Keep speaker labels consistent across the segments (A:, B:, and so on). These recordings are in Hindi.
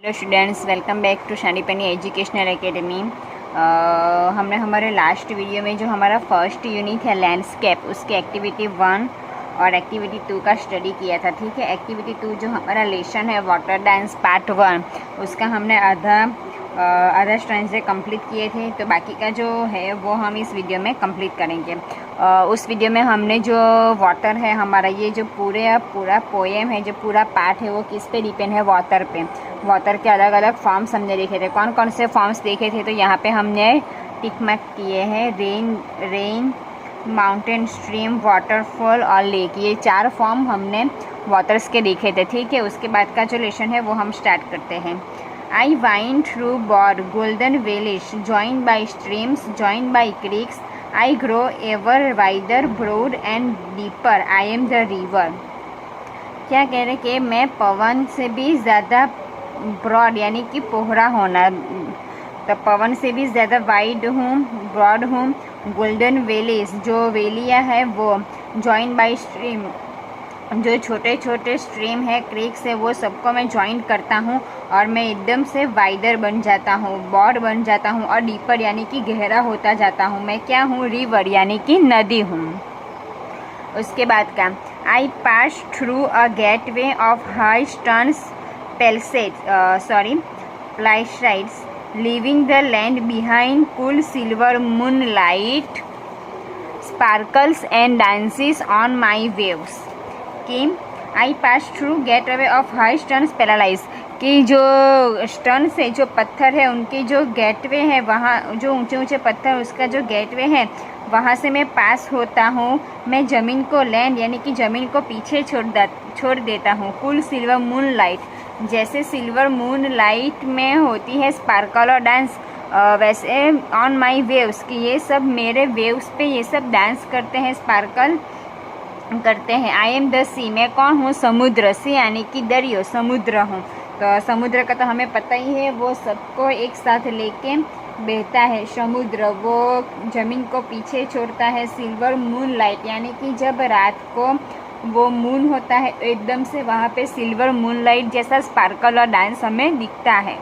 A: Hello students, welcome back to Shanipani educational academy. हमने हमारे लास्ट वीडियो में जो हमारा फर्स्ट यूनिट है लैंडस्केप, उसके एक्टिविटी 1 और एक्टिविटी 2 का स्टडी किया था। ठीक है, एक्टिविटी 2 जो हमारा लेसन है वाटर डांस पार्ट 1, उसका हमने आधा स्ट्रेंथ से कंप्लीट किए थे। तो बाकी का जो है वो हम इस वीडियो में कंप्लीट करेंगे। उस वीडियो में हमने जो वाटर है हमारा, ये जो पूरा पोएम है, जो पूरा पार्ट है वो किस पे डिपेंड है? वाटर पे। वाटर के अलग अलग फॉर्म्स हमने देखे थे। कौन कौन से फॉर्म्स देखे थे? तो यहाँ पे हमने टिक मार्क किए हैं। रेन, माउंटेन, स्ट्रीम, वाटरफॉल और लेक, ये 4 फॉर्म हमने वाटर्स के देखे थे। ठीक है, उसके बाद का जो लेसन है वो हम स्टार्ट करते हैं। I wind through broad golden valleys, joined by streams, joined by creeks. I grow ever wider, broad and deeper. I am the river. क्या कह रहे कि मैं पवन से भी ज़्यादा ब्रॉड यानी कि पोहरा होना, तो पवन से भी ज़्यादा वाइड हूँ, ब्रॉड हूँ। गोल्डन वेलीज, जो वेलियाँ है वो, जॉइन बाई स्ट्रीम, जो छोटे छोटे स्ट्रीम है, क्रीक्स है, वो सबको मैं ज्वाइन करता हूँ और मैं एकदम से वाइडर बन जाता हूँ, ब्रॉड बन जाता हूँ और डीपर यानी कि गहरा होता जाता हूँ। मैं क्या हूँ? रिवर यानी कि नदी हूँ। उसके बाद का I pass through a gateway of high sterns palisades, leaving the land behind cool silver moonlight sparkles and dances on my waves. कि I pass through gateway of high sterns palisades, कि जो स्टर्न से जो पत्थर है उनके जो गेटवे है, वहाँ जो ऊंचे ऊंचे पत्थर, उसका जो गेटवे है वहाँ से मैं पास होता हूँ। मैं ज़मीन को लैंड यानी कि ज़मीन को पीछे छोड़ देता हूँ। कूल सिल्वर मून लाइट, जैसे सिल्वर मून लाइट में होती है स्पार्कल और डांस, वैसे ऑन माई वेव्स, कि ये सब मेरे वेव्स पे ये सब डांस करते हैं, स्पार्कल करते हैं। आई एम द सी, मैं कौन हूँ? समुद्र। सी यानी कि दरियो, समुद्र हूँ। तो समुद्र का तो हमें पता ही है, वो सबको एक साथ लेके बहता है समुद्र, वो ज़मीन को पीछे छोड़ता है। सिल्वर मून लाइट यानी कि जब रात को वो मून होता है तो एकदम से वहाँ पे सिल्वर मून लाइट जैसा स्पार्कल और डांस हमें दिखता है।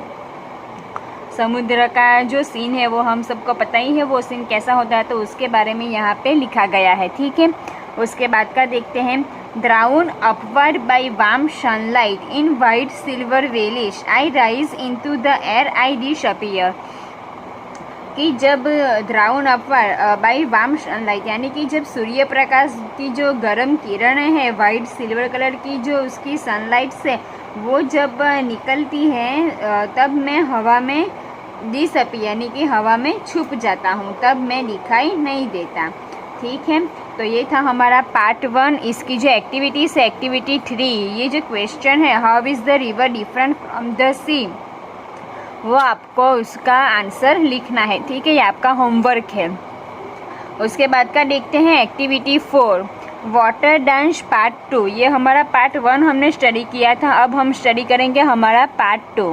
A: समुद्र का जो सीन है वो हम सबको पता ही है, वो सीन कैसा होता है, तो उसके बारे में यहाँ पे लिखा गया है। ठीक है, उसके बाद का देखते हैं। Drawn upward by warm sunlight in white silver veils, I rise into the air, I disappear. कि जब drawn upward by warm sunlight यानी कि जब सूर्य प्रकाश की जो गर्म किरणें हैं वाइट सिल्वर कलर की, जो उसकी सनलाइट से वो जब निकलती है, तब मैं हवा में डिसअपीयर यानी कि हवा में छुप जाता हूँ, तब मैं दिखाई नहीं देता। ठीक है, तो ये था हमारा पार्ट 1। इसकी जो एक्टिविटीज़ है, एक्टिविटी 3, ये जो क्वेश्चन है how is the river different from the sea, वो आपको उसका आंसर लिखना है। ठीक है, ये आपका होमवर्क है। उसके बाद का देखते हैं एक्टिविटी 4, वाटर डांस पार्ट 2। ये हमारा पार्ट 1 हमने स्टडी किया था, अब हम स्टडी करेंगे हमारा part 2।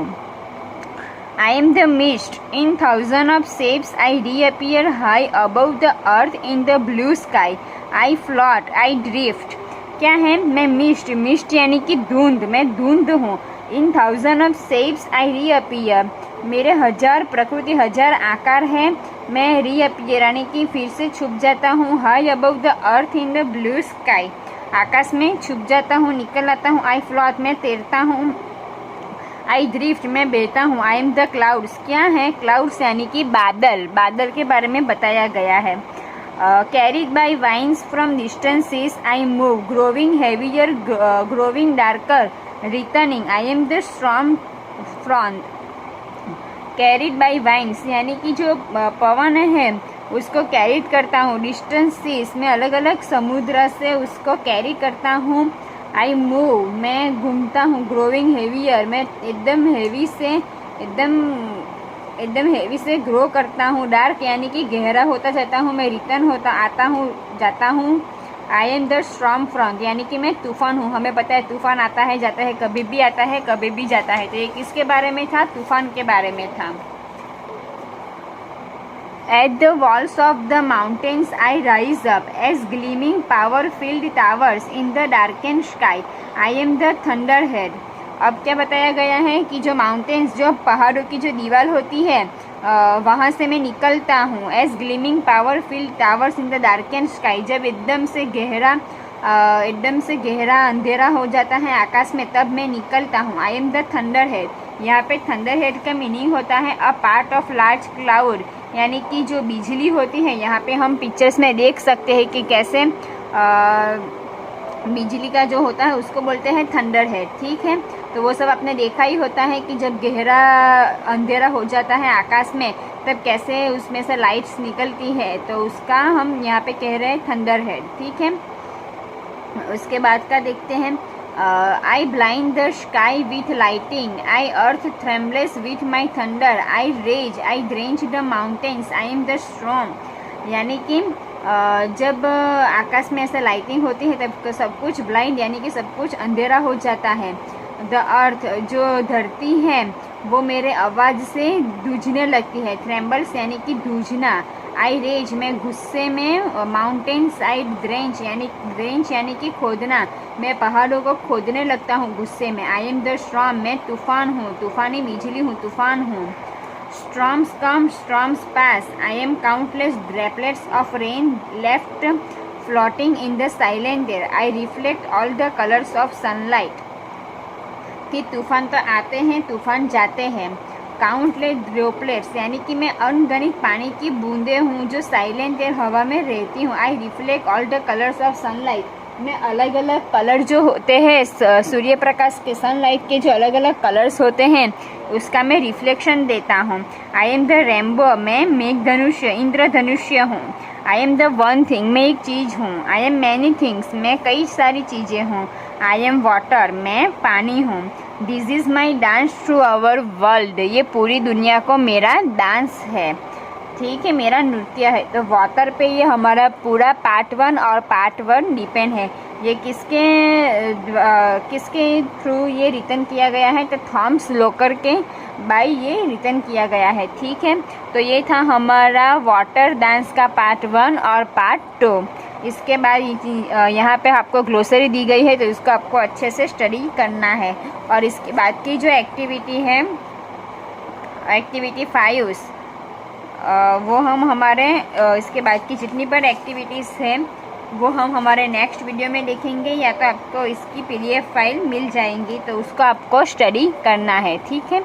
A: I am the mist in thousands of shapes. I reappear high above the earth in the blue sky. I float, I drift. क्या है? मैं मिस्ट यानी कि धुंध, मैं धुंध हूँ। In thousand of shapes I reappear, मेरे 1000 प्रकृति 1000 आकार हैं। मैं रीअपियर यानी कि फिर से छुप जाता हूँ। High above the earth in the blue sky, आकाश में छुप जाता हूँ, निकल आता हूँ। आई फ्लोट, मैं तैरता हूँ। आई ड्रिफ्ट, मैं बहता हूँ। आई एम द क्लाउड्स, क्या है? क्लाउड्स यानी कि बादल, बादल के बारे में बताया गया है। Carried by winds from distances, I move, growing heavier, growing darker, returning, I am the strong front. Carried by winds यानी कि जो पवन है उसको कैरिड करता हूँ। डिस्टेंसेस, मैं अलग अलग समुद्र से उसको कैरी करता हूँ। आई मूव, मैं घूमता हूँ। ग्रोविंग हेवियर, मैं एकदम हेवी से ग्रो करता हूँ। डार्क यानी कि गहरा होता जाता हूँ। मैं रिटर्न होता आता हूँ, जाता हूँ। आई एम द स्टॉर्म फ्रंट यानी कि मैं तूफान हूँ। हमें पता है तूफान आता है जाता है, कभी भी आता है कभी भी जाता है। तो ये किसके बारे में था? तूफान के बारे में था। At the walls of the mountains I rise up as gleaming power-filled towers in the darkened sky. I am the thunderhead. अब क्या बताया गया है कि जो माउंटेन्स, जो पहाड़ों की जो दीवार होती है, वहाँ से मैं निकलता हूँ। As gleaming power field towers in the darkened sky, जब एकदम से गहरा अंधेरा हो जाता है आकाश में, तब मैं निकलता हूँ। आई एम द थंडर हेड, यहाँ पे थंडर हेड का मीनिंग होता है a part of large cloud, यानी कि जो बिजली होती है, यहाँ पे हम पिक्चर्स में देख सकते हैं कि कैसे बिजली का जो होता है उसको बोलते हैं थंडर हेड। ठीक है, तो वो सब आपने देखा ही होता है कि जब गहरा अंधेरा हो जाता है आकाश में, तब कैसे उसमें से लाइट्स निकलती है, तो उसका हम यहाँ पे कह रहे हैं थंडर हेड। ठीक है, उसके बाद का देखते हैं। I blind the sky with lightning, I earth trembles with my thunder, I rage, I drench the mountains, I am the storm, यानी कि जब आकाश में ऐसा लाइटिंग होती है तब सब कुछ ब्लाइंड यानी कि सब कुछ अंधेरा हो जाता है। द अर्थ, जो धरती है वो मेरे आवाज़ से दूझने लगती है। थ्रेम्बल्स यानी कि दूझना। आई रेज, मैं गुस्से में। माउंटेन्स, आई ड्रेंच यानी कि खोदना, मैं पहाड़ों को खोदने लगता हूँ गुस्से में। आई एम द स्टॉर्म, मैं तूफान हूँ, तूफानी बिजली हूँ, तूफान हूँ। Storms come, storms pass. I am countless droplets of rain left floating in the silent air. I reflect all the colors of sunlight. कि तूफान तो आते हैं, तूफान जाते हैं। काउंटलेस ड्रॉपलेट्स यानी कि मैं अनगिनत पानी की बूंदें हूँ जो साइलेंट एयर हवा में रहती हूँ। I reflect all the colours of sunlight, मैं अलग अलग कलर जो होते हैं सूर्य प्रकाश के, सनलाइट के जो अलग अलग कलर्स होते हैं उसका मैं रिफ्लेक्शन देता हूँ। आई एम द रेनबो, मैं मेघधनुष्य, इंद्रधनुष्य हूँ। आई एम द वन थिंग, मैं एक चीज़ हूँ। आई एम मैनी थिंग्स, मैं कई सारी चीज़ें हूँ। आई एम वाटर, मैं पानी हूँ। This is my dance to our world, ये पूरी दुनिया को मेरा डांस है। ठीक है, मेरा नृत्य है। तो वाटर पे ये हमारा पूरा पार्ट 1 और पार्ट 1 डिपेंड है। ये किसके थ्रू ये रिटर्न किया गया है, तो थॉमस लोकर के बाय ये रिटर्न किया गया है। ठीक है, तो ये था हमारा वाटर डांस का पार्ट 1 और पार्ट 2। इसके बाद यहाँ पे आपको ग्लोसरी दी गई है, तो इसको आपको अच्छे से स्टडी करना है। और इसके बाद की जो एक्टिविटी है, एक्टिविटी 5, वो हम हमारे इसके बाद की जितनी पर एक्टिविटीज़ हैं वो हम हमारे नेक्स्ट वीडियो में देखेंगे, या तो आपको इसकी PDF फाइल मिल जाएंगी, तो उसको आपको स्टडी करना है। ठीक है।